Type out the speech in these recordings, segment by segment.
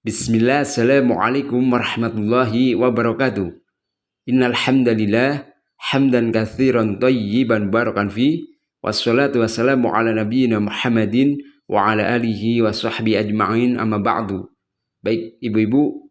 Bismillah, assalamualaikum warahmatullahi wabarakatuh. Innal hamdalillah hamdan katsiran thayyiban barakan fi wassalatu wassalamu ala nabiyyina Muhammadin wa ala alihi wa sahbihi ajma'in amma ba'du. Baik ibu-ibu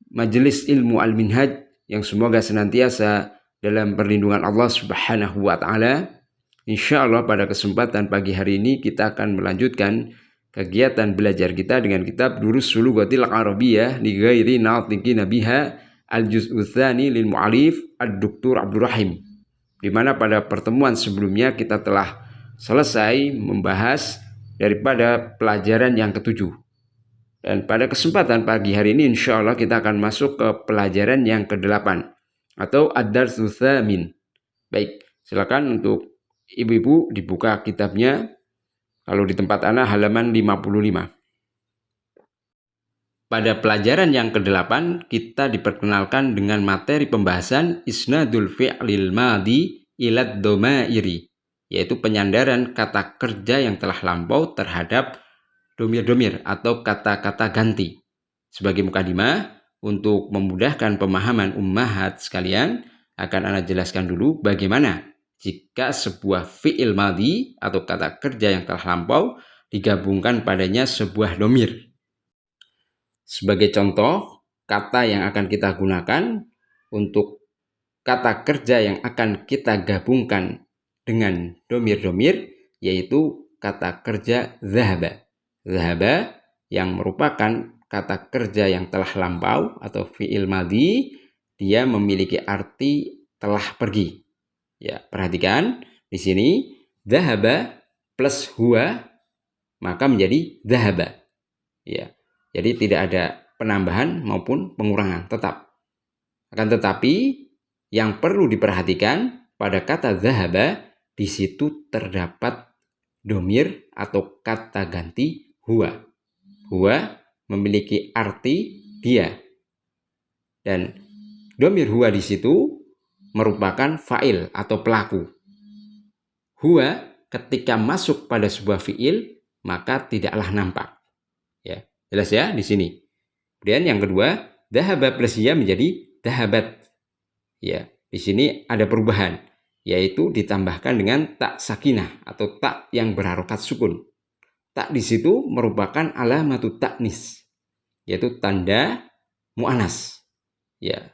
Majelis Ilmu Al-Minhaj yang semoga senantiasa dalam perlindungan Allah Subhanahu wa taala. Insyaallah pada kesempatan pagi hari ini kita akan melanjutkan kegiatan belajar kita dengan kitab Durusul Lughatil Arabiyyah li ghairi natiqina biha al-juz'u tsani lil mu'allif ad-Duktur Abdul Rahim, di mana pada pertemuan sebelumnya kita telah selesai membahas daripada pelajaran yang ketujuh. Dan pada kesempatan pagi hari ini insyaallah kita akan masuk ke pelajaran yang ke-8 atau ad-darsu tsamin. Baik, silakan untuk ibu-ibu dibuka kitabnya. Kalau di tempat ana halaman 55. Pada pelajaran yang ke-8 kita diperkenalkan dengan materi pembahasan isnadul fi'lil madhi ilad domairi, yaitu penyandaran kata kerja yang telah lampau terhadap domir-domir atau kata-kata ganti. Sebagai mukadimah, untuk memudahkan pemahaman ummahat sekalian, akan ana jelaskan dulu bagaimana jika sebuah fi'il madhi atau kata kerja yang telah lampau digabungkan padanya sebuah domir. Sebagai contoh, kata yang akan kita gunakan untuk kata kerja yang akan kita gabungkan dengan domir-domir yaitu kata kerja zahaba. Zahaba yang merupakan kata kerja yang telah lampau atau fi'il madhi, dia memiliki arti telah pergi. Ya, perhatikan di sini dhahaba plus huwa maka menjadi dhahaba. Ya. Jadi tidak ada penambahan maupun pengurangan, tetap. Akan tetapi yang perlu diperhatikan pada kata dhahaba di situ terdapat domir atau kata ganti huwa. Huwa memiliki arti dia. Dan domir huwa di situ merupakan fa'il atau pelaku. Huwa ketika masuk pada sebuah fi'il maka tidaklah nampak. Ya, jelas ya di sini. Kemudian yang kedua, dhahaba plus ya menjadi dhahabat. Ya, di sini ada perubahan, yaitu ditambahkan dengan tak sakinah atau tak yang berharokat sukun. Tak di situ merupakan alamatut ta'nis, yaitu tanda mu'anas. Ya.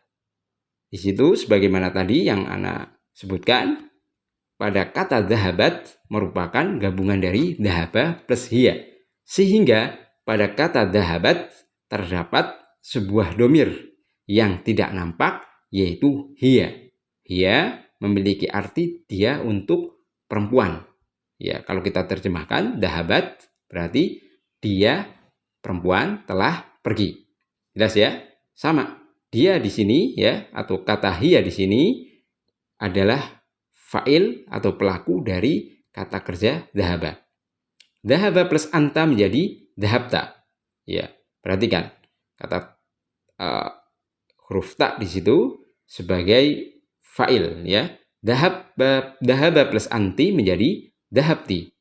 Di situ sebagaimana tadi yang ana sebutkan, pada kata dhahabat merupakan gabungan dari dhahaba plus hiya. Sehingga pada kata dhahabat terdapat sebuah domir yang tidak nampak yaitu hiya. Hiya memiliki arti dia untuk perempuan. Ya, kalau kita terjemahkan dhahabat berarti dia perempuan telah pergi. Jelas ya? Sama. Dia di sini ya atau kata hiya di sini adalah fa'il atau pelaku dari kata kerja dhahaba. Dhahaba plus anta menjadi dhahabta. Ya, perhatikan kata huruf ta di situ sebagai fa'il ya. Dhahaba plus anti menjadi dhahabti.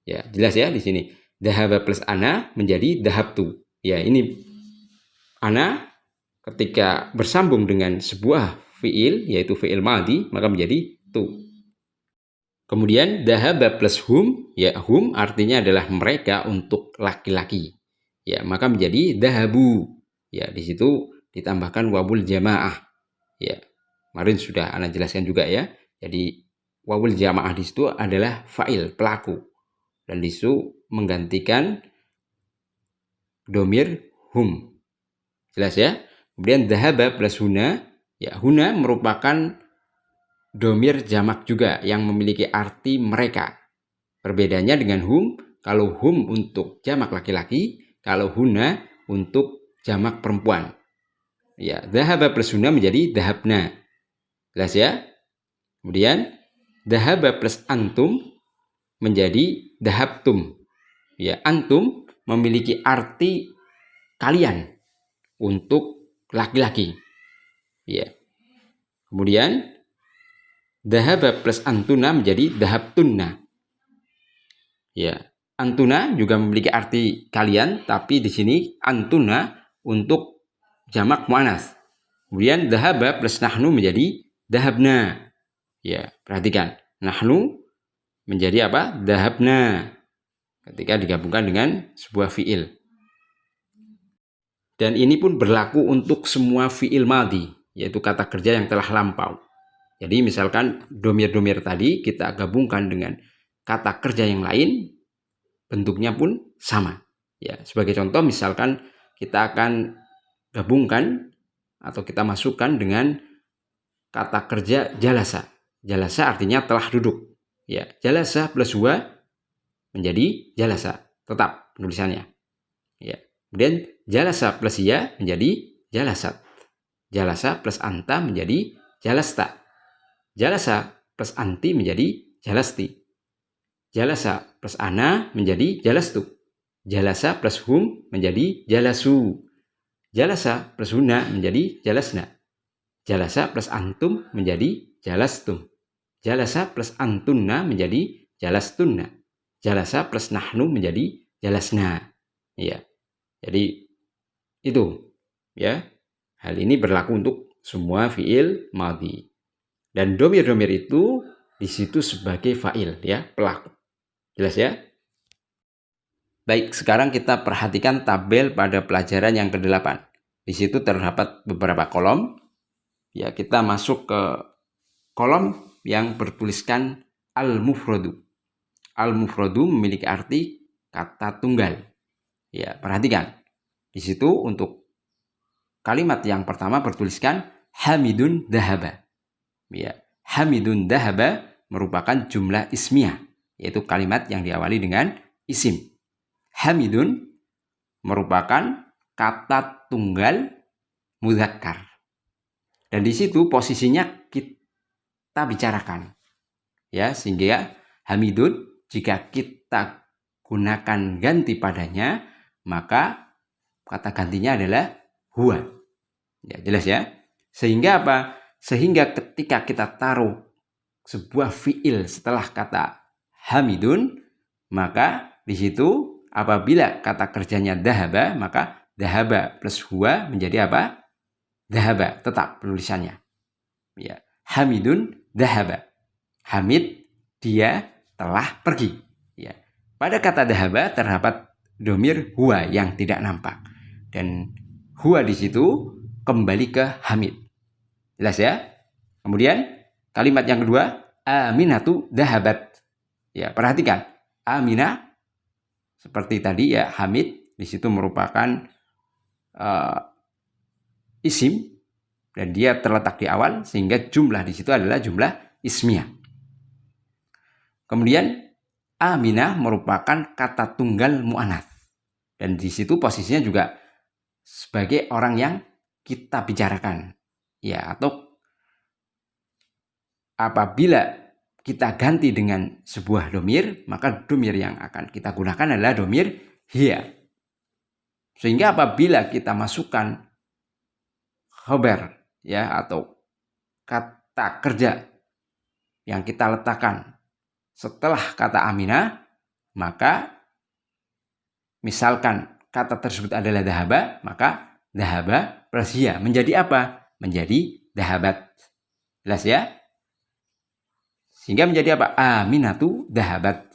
Ya, jelas ya di sini. Dhahaba plus ana menjadi dhahabtu. Ya, ini ana ketika bersambung dengan sebuah fi'il yaitu fi'il madhi maka menjadi tu. Kemudian dhahaba plus hum, ya hum artinya adalah mereka untuk laki-laki. Ya, maka menjadi dhahabu. Ya, di situ ditambahkan wawul jamaah. Ya. Kemarin sudah ana jelaskan juga ya. Jadi wawul jamaah di situ adalah fa'il, pelaku. Dan di situ menggantikan domir hum. Jelas ya? Kemudian dhahaba plus huna, ya huna merupakan domir jamak juga yang memiliki arti mereka. Perbedaannya dengan hum, kalau hum untuk jamak laki-laki, kalau huna untuk jamak perempuan. Ya, dhahaba plus huna menjadi dhahabna. Jelas ya? Kemudian dhahaba plus antum menjadi dhahabtum. Ya, antum memiliki arti kalian untuk laki-laki. Ya. Kemudian dhahaba plus antuna menjadi dhahabtunna. Ya. Antuna juga memiliki arti kalian, tapi di sini antuna untuk jamak muannas. Kemudian dhahaba plus nahnu menjadi dhahabna. Ya, perhatikan. Nahnu menjadi apa? Dhahabna. Ketika digabungkan dengan sebuah fiil. Dan ini pun berlaku untuk semua fiil madhi, yaitu kata kerja yang telah lampau. Jadi misalkan domir-domir tadi kita gabungkan dengan kata kerja yang lain, bentuknya pun sama. Ya, sebagai contoh misalkan kita akan gabungkan atau kita masukkan dengan kata kerja jalasa. Jalasa artinya telah duduk. Ya, jalasa plus huwa menjadi jalasa. Tetap penulisannya. Ya. Kemudian jalasa plus ya menjadi jalasat. Jalasa plus anta menjadi jalasta. Jalasa plus anti menjadi jalasti. Jalasa plus ana menjadi jalastu. Jalasa plus hum menjadi jalasu. Jalasa plus huna menjadi jalasna. Jalasa plus antum menjadi jalastum. Jalasa plus antunna menjadi jalastunna. Jalasa plus nahnu menjadi jalasna. Ya. Jadi itu ya. Hal ini berlaku untuk semua fiil madhi. Dan domir-domir itu di situ sebagai fa'il ya, pelaku. Jelas ya? Baik, sekarang kita perhatikan tabel pada pelajaran yang ke-8. Di situ terdapat beberapa kolom. Ya, kita masuk ke kolom yang bertuliskan al-mufradu. Al-mufradu memiliki arti kata tunggal. Ya, perhatikan. Di situ untuk kalimat yang pertama bertuliskan hamidun dhahaba. Ya, hamidun dhahaba merupakan jumlah ismiyah, yaitu kalimat yang diawali dengan isim. Hamidun merupakan kata tunggal mudzakkar. Dan di situ posisinya kita bicarakan. Ya, sehingga hamidun jika kita gunakan ganti padanya, maka kata gantinya adalah huwa. Ya, jelas ya? Sehingga apa? Sehingga ketika kita taruh sebuah fiil setelah kata hamidun, maka di situ apabila kata kerjanya dhahaba, maka dhahaba plus huwa menjadi apa? Dhahaba, tetap penulisannya. Ya, hamidun dhahaba. Hamid dia telah pergi. Ya. Pada kata dhahaba terdapat domir huwa yang tidak nampak. Dan huwa di situ kembali ke hamid. Jelas ya? Kemudian kalimat yang kedua, aminatu dhahabat. Ya, perhatikan. Aminah seperti tadi ya, hamid di situ merupakan isim dan dia terletak di awal sehingga jumlah di situ adalah jumlah ismiyah. Kemudian aminah merupakan kata tunggal mu'anats dan di situ posisinya juga sebagai orang yang kita bicarakan. Ya, atau apabila kita ganti dengan sebuah domir, maka domir yang akan kita gunakan adalah domir hiya. Sehingga apabila kita masukkan khabar ya atau kata kerja yang kita letakkan setelah kata aminah, maka misalkan kata tersebut adalah dhahaba, maka dhahaba plus hiya menjadi apa? Menjadi dhahabat. Jelas ya? Sehingga menjadi apa? Aminatu dhahabat.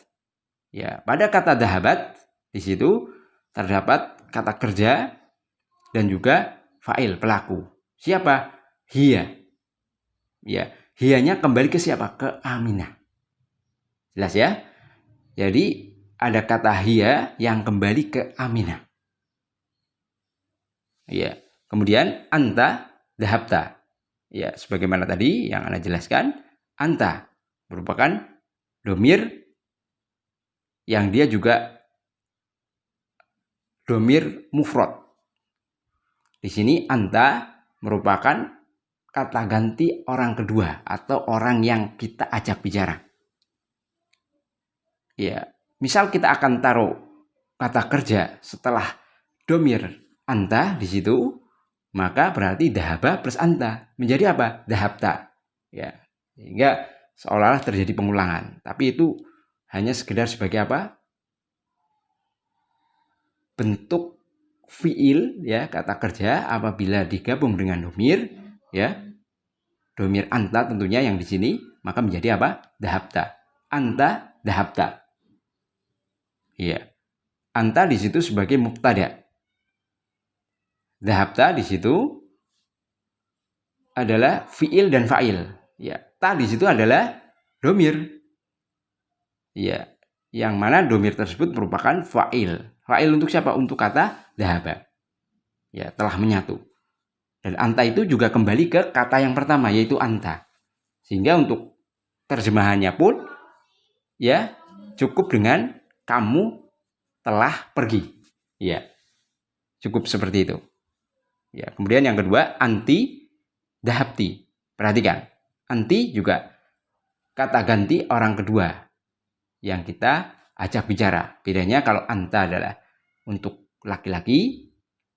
Ya, pada kata dhahabat di situ terdapat kata kerja dan juga fa'il pelaku. Siapa? Hiya. Ya, hiyanya kembali ke siapa? Ke aminah. Jelas ya? Jadi ada kata hiya yang kembali ke aminah. Ya, kemudian anta dhahabta. Ya, sebagaimana tadi yang Anda jelaskan, anta merupakan domir yang dia juga domir mufrad. Di sini anta merupakan kata ganti orang kedua atau orang yang kita ajak bicara. Ya, misal kita akan taruh kata kerja setelah domir anta di situ, maka berarti dhahaba plus anta menjadi apa? Dhahabta. Ya, sehingga seolah-olah terjadi pengulangan, tapi itu hanya sekedar sebagai apa? bentuk fiil ya, kata kerja apabila digabung dengan domir ya, domir anta tentunya yang di sini, maka menjadi apa? Dhahabta. Anta dhahabta. Iya. Anta di situ sebagai mubtada. Dhahabta di situ adalah fiil dan fa'il. Ya, ta di situ adalah domir. Ya, yang mana domir tersebut merupakan fa'il. Fa'il untuk siapa? Untuk kata dhahaba. Ya, telah menyatu. Dan anta itu juga kembali ke kata yang pertama, yaitu anta. Sehingga untuk terjemahannya pun ya cukup dengan kamu telah pergi. Ya, cukup seperti itu. Ya, kemudian yang kedua, anti dhahabti. Perhatikan, anti juga kata ganti orang kedua yang kita ajak bicara. Bedanya kalau anta adalah untuk laki-laki,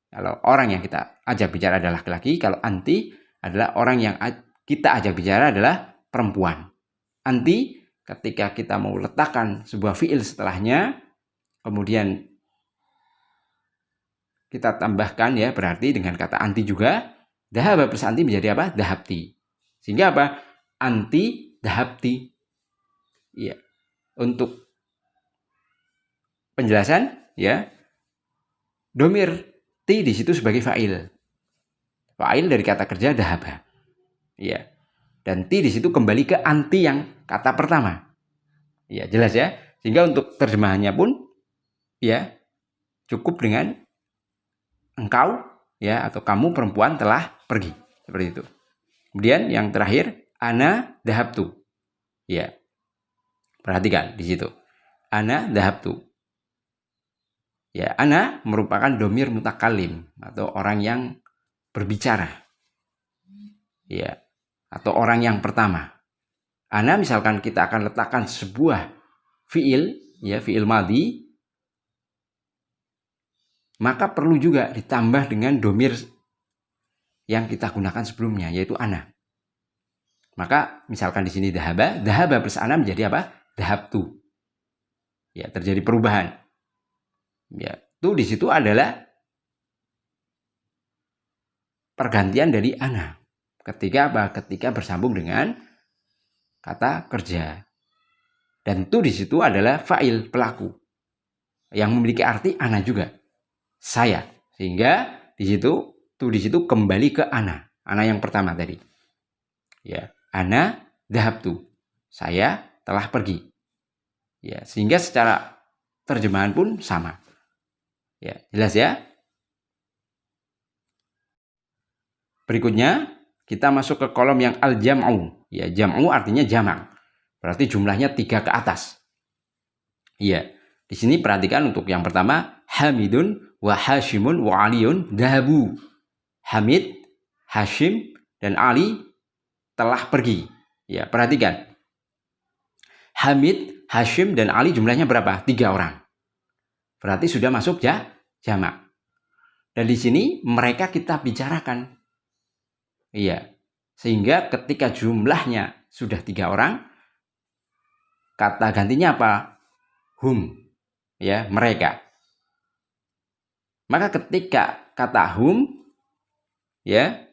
kalau orang yang kita ajak bicara adalah laki-laki, kalau anti adalah orang yang kita ajak bicara adalah perempuan. Anti ketika kita mau letakkan sebuah fiil setelahnya, kemudian kita tambahkan ya, berarti dengan kata anti juga, dhahaba plus anti menjadi apa? Dhahabti. Sehingga apa? Anti dhahabti. Ya. Untuk penjelasan ya, domir ti di situ sebagai fa'il. Fa'il dari kata kerja dhahaba. Ya. Dan ti di situ kembali ke anti yang kata pertama. Ya, jelas ya. Sehingga untuk terjemahannya pun ya cukup dengan engkau ya, atau kamu perempuan telah pergi, seperti itu. Kemudian yang terakhir, ana dhahabtu. Ya. Perhatikan di situ. Ana dhahabtu. Ya, ana merupakan domir mutakalim atau orang yang berbicara. Ya, atau orang yang pertama. Ana misalkan kita akan letakkan sebuah fiil, ya, fiil madhi, maka perlu juga ditambah dengan domir yang kita gunakan sebelumnya, yaitu ana. Maka misalkan di sini dhahaba, dhahaba plus ana menjadi apa? Dhahabtu. Ya, terjadi perubahan. Ya, tu di situ adalah pergantian dari ana. Ketika apa? Ketika bersambung dengan kata kerja. Dan tu di situ adalah fa'il, pelaku, yang memiliki arti ana juga. Saya. Sehingga di situ tu di situ kembali ke ana yang pertama tadi. Ya, ana dhahabtu. Saya telah pergi. Ya, sehingga secara terjemahan pun sama. Ya, jelas ya? Berikutnya kita masuk ke kolom yang al-jam'u. Ya, jam'u artinya jamak. Berarti jumlahnya 3 ke atas. Iya. Di sini perhatikan untuk yang pertama, Hamidun wa Hashimun wa Aliun dhahabu. Hamid, Hashim, dan Ali telah pergi. Ya, perhatikan. Hamid, Hashim, dan Ali jumlahnya berapa? 3 orang. Berarti sudah masuk ya jamak. Dan di sini mereka kita bicarakan. Iya. Sehingga ketika jumlahnya sudah 3 orang, kata gantinya apa? Hum. Ya, mereka. Maka ketika kata hum ya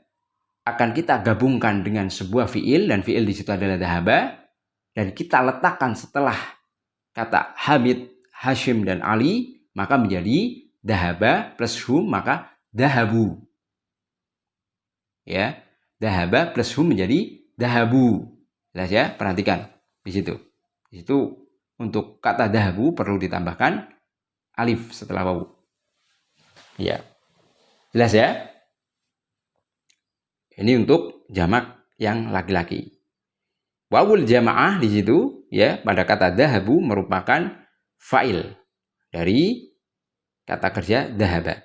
akan kita gabungkan dengan sebuah fiil, dan fiil di situ adalah dhahaba, dan kita letakkan setelah kata Hamid, Hashim, dan Ali, maka menjadi dhahaba plus hum, maka dhahabu. Ya, dhahaba plus hum menjadi dhahabu. Jelas ya? Perhatikan di situ. Di situ untuk kata dhahabu perlu ditambahkan alif setelah wawu. Ya. Jelas ya? Ini untuk jamak yang laki-laki. Wawul jamaah di situ ya pada kata dhahabu merupakan fa'il dari kata kerja dhahaba.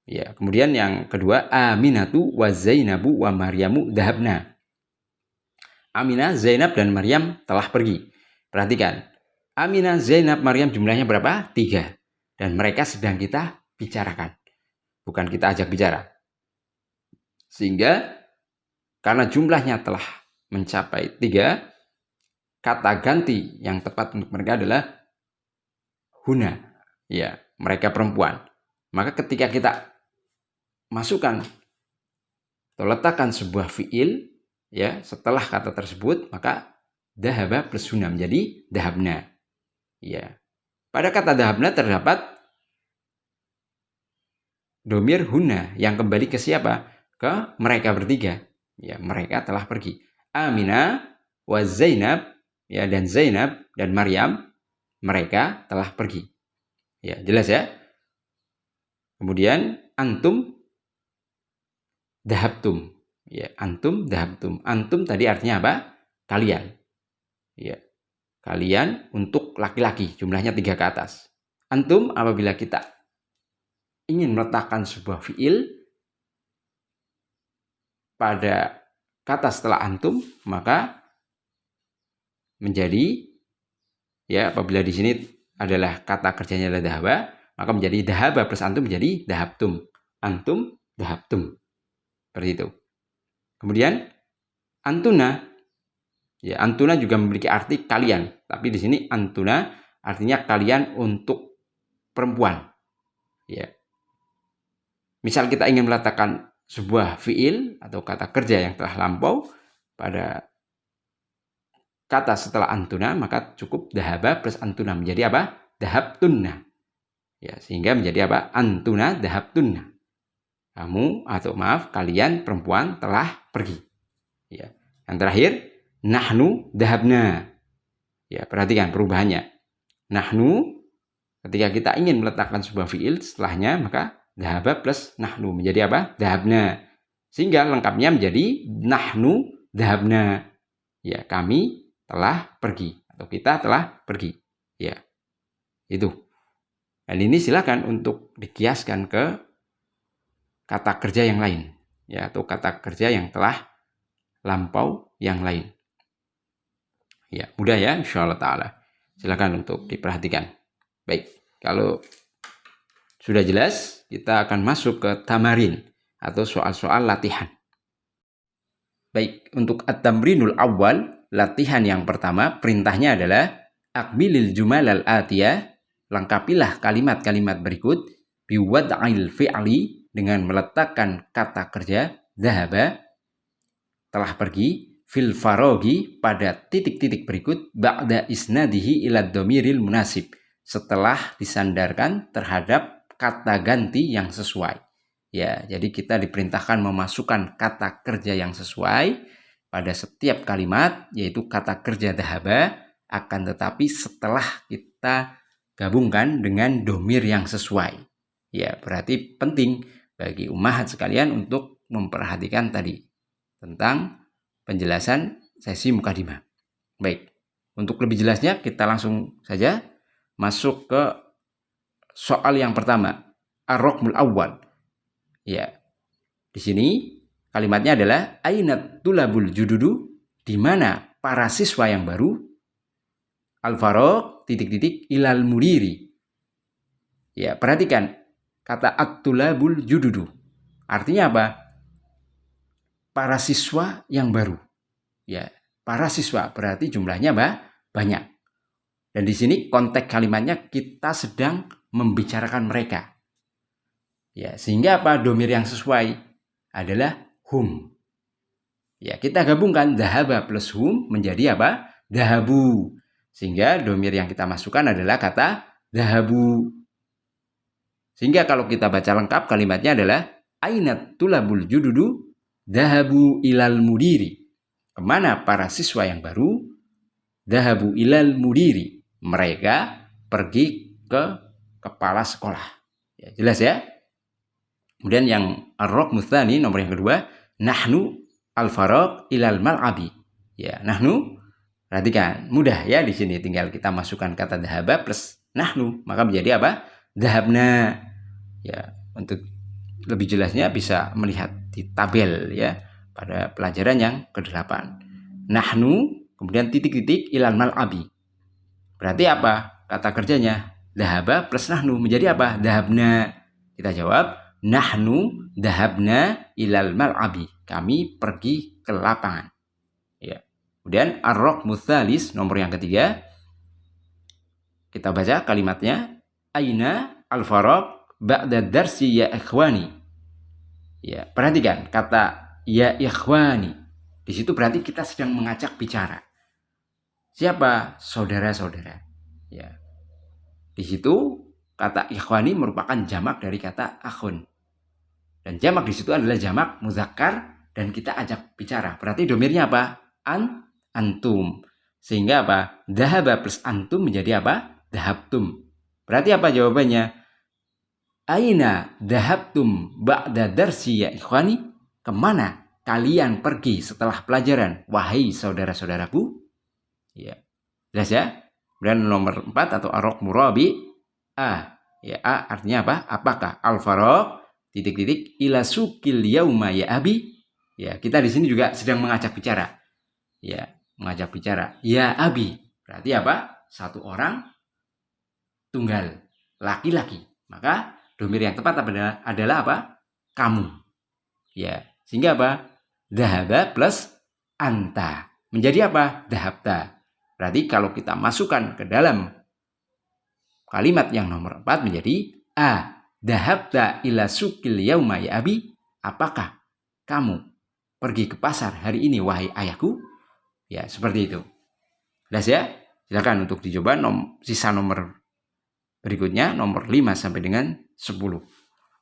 Ya, kemudian yang kedua, Aminatu wa Zainabu wa Maryamu dhahabna. Aminah, Zainab, dan Maryam telah pergi. Perhatikan, Aminah, Zainab, Maryam jumlahnya berapa? 3. Dan mereka sedang kita bicarakan. Bukan kita ajak bicara. Sehingga karena jumlahnya telah mencapai 3, kata ganti yang tepat untuk mereka adalah huna. Ya, mereka perempuan. Maka ketika kita masukkan atau letakkan sebuah fiil ya setelah kata tersebut, maka dhahaba plus huna menjadi dhahabna. Ya. Pada kata dhahabna terdapat domir huna yang kembali ke siapa? Ke mereka bertiga. Ya, mereka telah pergi. Aminah wa Zainab ya, dan Zainab dan Maryam, mereka telah pergi. Ya, jelas ya? Kemudian antum dhahabtum. Ya, antum dhahabtum. Antum tadi artinya apa? Kalian. Ya. Kalian untuk laki-laki, jumlahnya 3 ke atas. Antum apabila kita ingin meletakkan sebuah fiil pada kata setelah antum, maka menjadi ya, apabila di sini adalah kata kerjanya adalah dhahaba, maka menjadi dhahaba plus antum menjadi dhahabtum. Antum dhahabtum. Seperti itu. Kemudian antuna, ya antuna juga memiliki arti kalian, tapi di sini antuna artinya kalian untuk perempuan. Ya. Misal kita ingin meletakkan sebuah fiil atau kata kerja yang telah lampau pada kata setelah antuna, maka cukup dhahaba plus antuna menjadi apa? Dhahabtunna. Ya, sehingga menjadi apa? Antuna dhahabtunna. Kamu atau maaf kalian perempuan telah pergi. Ya. Yang terakhir, nahnu dhahabna. Ya, perhatikan perubahannya. Nahnu ketika kita ingin meletakkan sebuah fiil setelahnya, maka dhahaba plus nahnu menjadi apa? Dhahabna. Sehingga lengkapnya menjadi nahnu dhahabna. Ya, kami telah pergi atau kita telah pergi. Ya. Itu. Dan ini silakan untuk dikiaskan ke kata kerja yang lain, ya, atau kata kerja yang telah lampau yang lain. Ya, mudah ya insyaallah taala. Silakan untuk diperhatikan. Baik, kalau sudah jelas, kita akan masuk ke tamarin atau soal-soal latihan. Baik, untuk at-tamrinul awal, latihan yang pertama, perintahnya adalah akmilil jumal al-atiyah, lengkapilah kalimat-kalimat berikut biwad'il fi'li, dengan meletakkan kata kerja dhahaba, telah pergi, fil farogi, pada titik-titik berikut, ba'da isnadihi ila dhamiril munasib, setelah disandarkan terhadap kata ganti yang sesuai. Ya, jadi kita diperintahkan memasukkan kata kerja yang sesuai pada setiap kalimat, yaitu kata kerja dhahaba, akan tetapi setelah kita gabungkan dengan domir yang sesuai. Ya, berarti penting bagi ummahat sekalian untuk memperhatikan tadi tentang penjelasan sesi mukadimah. Baik, untuk lebih jelasnya kita langsung saja masuk ke soal yang pertama, ar-raqmul awwal. Ya, di sini kalimatnya adalah ainat tulabul jududu, di mana para siswa yang baru, al-faraq titik-titik ilal mudiri. Ya, perhatikan kata at-tulabul jududu. Artinya apa? Para siswa yang baru. Ya, para siswa berarti jumlahnya banyak. Dan di sini konteks kalimatnya kita sedang membicarakan mereka. Ya, sehingga apa? Domir yang sesuai adalah hum. Ya, kita gabungkan dhahaba plus hum menjadi apa? Dhahabu. Sehingga domir yang kita masukkan adalah kata dhahabu. Sehingga kalau kita baca lengkap kalimatnya adalah ainat tulabul jududu dhahabu ilal mudiri. Kemana para siswa yang baru? Dhahabu ilal mudiri. Mereka pergi ke kepala sekolah. Ya, jelas ya? Kemudian yang ar-raqmu tsani, nomor yang kedua, nahnu al-faraq ilal mal'abi. Ya, nahnu, perhatikan, mudah ya di sini, tinggal kita masukkan kata dhahaba plus nahnu, maka menjadi apa? Dhahabna. Ya, untuk lebih jelasnya bisa melihat di tabel ya pada pelajaran yang ke-8. Nahnu, kemudian titik-titik ilal mal'abi. Berarti apa? Kata kerjanya dhahaba plus nahnu menjadi apa? Dhahabna. Kita jawab nahnu dhahabna ilal mal'abi. Kami pergi ke lapangan. Ya. Kemudian ar-raqmu tsalis, nomor yang ketiga. Kita baca kalimatnya. Aina al-faraq ba'da darsi ya ikhwani. Ya, perhatikan kata ya ikhwani. Di situ berarti kita sedang mengajak bicara. Siapa? Saudara-saudara. Ya. Di situ kata ikhwani merupakan jamak dari kata akhun. Dan jamak di situ adalah jamak muzakkar dan kita ajak bicara. Berarti domirnya apa? Antum. Sehingga apa? Dhahaba plus antum menjadi apa? Dhahabtum. Berarti apa jawabannya? Aina dhahabtum ba'da darsi ya ikhwani? Kemana kalian pergi setelah pelajaran? Wahai saudara-saudaraku. Ya. Jelas ya? Dan nomor 4 atau arok murabi. A. Ya, A artinya apa? Apakah? Al-faraq titik-titik ila sukil yauma ya abi. Ya, kita di sini juga sedang mengajak bicara. Ya, mengajak bicara. Ya abi. Berarti apa? Satu orang tunggal laki-laki. Maka domir yang tepat adalah apa? Kamu. Ya, sehingga apa? Dhahaba plus anta. Menjadi apa? Dhahabta. Berarti kalau kita masukkan ke dalam kalimat yang nomor 4 menjadi A. Dhahabta ila sukil yauma ya abi. Apakah kamu pergi ke pasar hari ini wahai ayahku? Ya, seperti itu. Jelas ya? Silakan untuk dicoba sisa nomor berikutnya nomor 5 sampai dengan 10.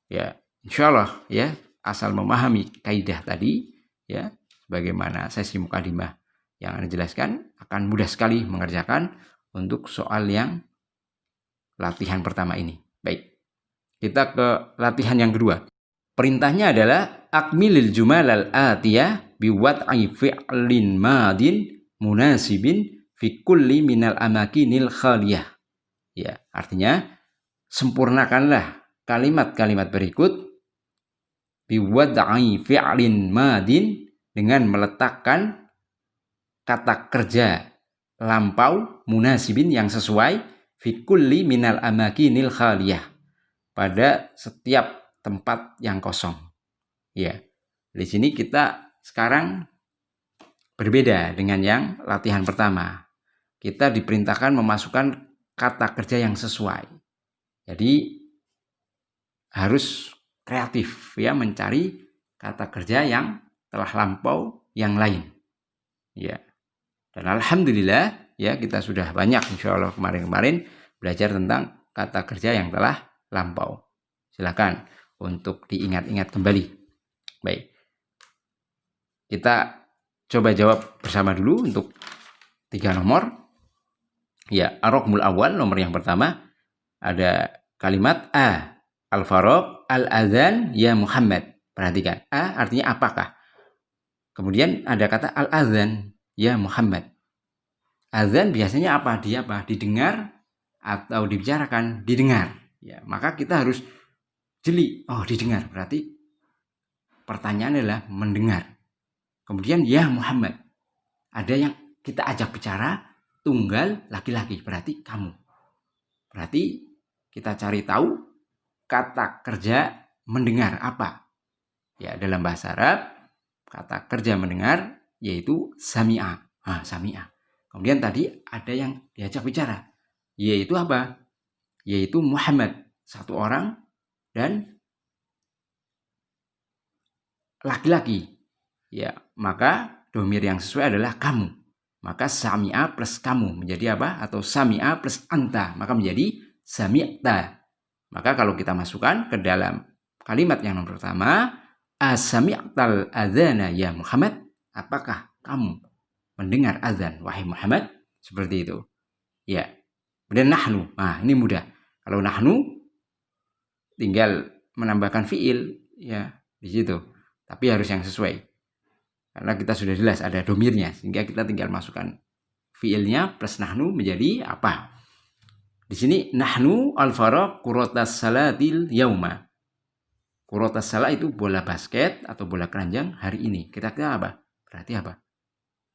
Ya, insyaallah ya, asal memahami kaidah tadi ya, bagaimana sesi mukadimah yang Anda jelaskan akan mudah sekali mengerjakan untuk soal yang latihan pertama ini. Baik. Kita ke latihan yang kedua. Perintahnya adalah akmilil jumalal atiyah biwad'i fi'lin madin munasibin fi kulli minal amakinil khaliyah. Ya, artinya sempurnakanlah kalimat-kalimat berikut biwad'i fi'lin madin dengan meletakkan kata kerja lampau munasibin yang sesuai fi kulli minal amakinil khaliyah pada setiap tempat yang kosong. Ya. Di sini kita sekarang berbeda dengan yang latihan pertama. Kita diperintahkan memasukkan kata kerja yang sesuai. Jadi harus kreatif ya, mencari kata kerja yang telah lampau yang lain. Ya. Dan alhamdulillah ya, kita sudah banyak insyaallah kemarin-kemarin belajar tentang kata kerja yang telah lampau. Silakan untuk diingat-ingat kembali. Baik. Kita coba jawab bersama dulu untuk 3 nomor. Ya, ar-raqmul awal, nomor yang pertama ada kalimat A. Al-faraq al-adzan ya Muhammad. Perhatikan, A artinya apakah. Kemudian ada kata al-adzan ya Muhammad. Adzan biasanya apa? Dia apa? Didengar atau dibicarakan? Didengar. Ya, maka kita harus jeli. Oh, didengar. Berarti pertanyaan adalah mendengar. Kemudian ya Muhammad. Ada yang kita ajak bicara tunggal laki-laki. Berarti kamu. Berarti kita cari tahu kata kerja mendengar apa. Ya, dalam bahasa Arab kata kerja mendengar yaitu sami'a. Sami'a. Kemudian tadi ada yang diajak bicara. Yaitu apa? Yaitu Muhammad. Satu orang dan laki-laki. Ya, maka domir yang sesuai adalah kamu. Maka sami'a plus kamu menjadi apa? Atau sami'a plus anta. Maka menjadi sami'ta. Maka kalau kita masukkan ke dalam kalimat yang nomor pertama, asami'tal adzana ya Muhammad? Apakah kamu mendengar azan wahai Muhammad? Seperti itu. Ya. Kemudian nahnu. Ini mudah. Kalau nahnu tinggal menambahkan fiil ya di situ. Tapi harus yang sesuai. Karena kita sudah jelas ada domirnya, sehingga kita tinggal masukkan fiilnya plus nahnu menjadi apa? Di sini nahnu al-faraq quratas salatil yauma. Quratas salah itu bola basket atau bola keranjang hari ini. Kira-kira apa? Berarti apa?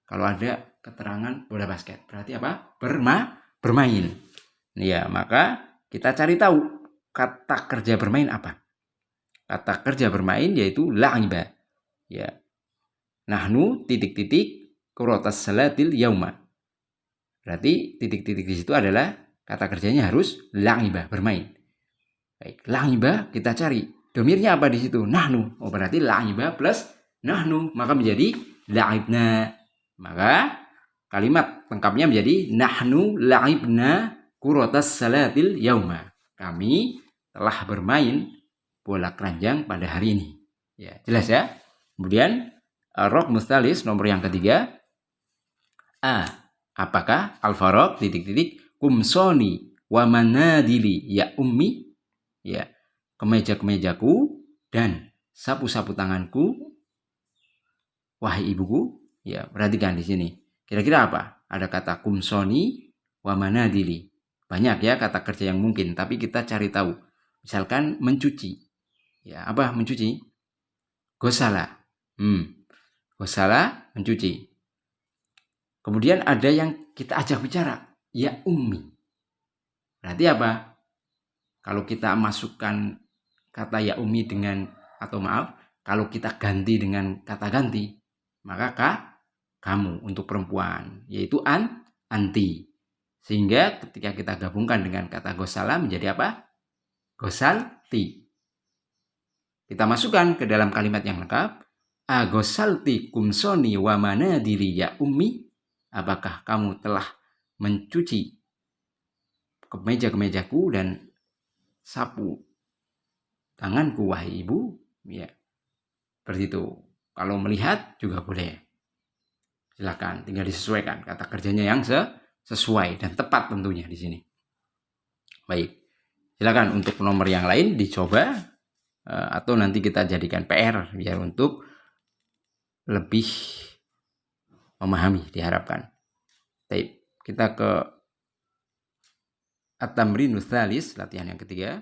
Kalau ada keterangan bola basket, berarti apa? Bermain. Ya, maka kita cari tahu kata kerja bermain apa. Kata kerja bermain yaitu la'iba. Ya. Nahnu titik-titik quratas salatil yauma. Berarti titik-titik di situ adalah kata kerjanya harus la'iba, bermain. Baik, la'iba kita cari. Domirnya apa di situ? Nahnu. Oh, berarti la'iba plus nahnu. Maka menjadi la'ibna. Maka kalimat lengkapnya menjadi nahnu la'ibna kurotas salatil yauma. Kami telah bermain bola keranjang pada hari ini. Ya, jelas ya. Kemudian rok mustalis nomor yang ketiga. Apakah al-faraq kumsoni wa manadili ya ummi? Ya, kemeja-kemejaku dan sapu-sapu tanganku wahai ibuku. Ya, perhatikan di sini. Kira-kira apa? Ada kata kumsoni wa manadili. Banyak ya kata kerja yang mungkin, tapi kita cari tahu. Misalkan mencuci. Ya, apa mencuci? Gosala. Gosala, mencuci. Kemudian ada yang kita ajak bicara. Ya ummi. Berarti apa? Kalau kita masukkan kata ya ummi dengan, atau maaf, kalau kita ganti dengan kata ganti, maka kamu untuk perempuan, yaitu anti. Sehingga ketika kita gabungkan dengan kata gosala menjadi apa? Gosalti. Kita masukkan ke dalam kalimat yang lengkap. Agosalti kumsoni wa manadiri ya ummi. Apakah kamu telah mencuci kemeja-kemejaku dan sapu tanganku wahai ibu? Ya, seperti itu. Kalau melihat juga boleh. Silakan, tinggal disesuaikan kata kerjanya yang sesuai dan tepat tentunya di sini. Baik, silakan untuk nomor yang lain dicoba atau nanti kita jadikan PR biar untuk lebih memahami diharapkan. Baik, kita ke at-tamrinus tsalis, latihan yang ketiga.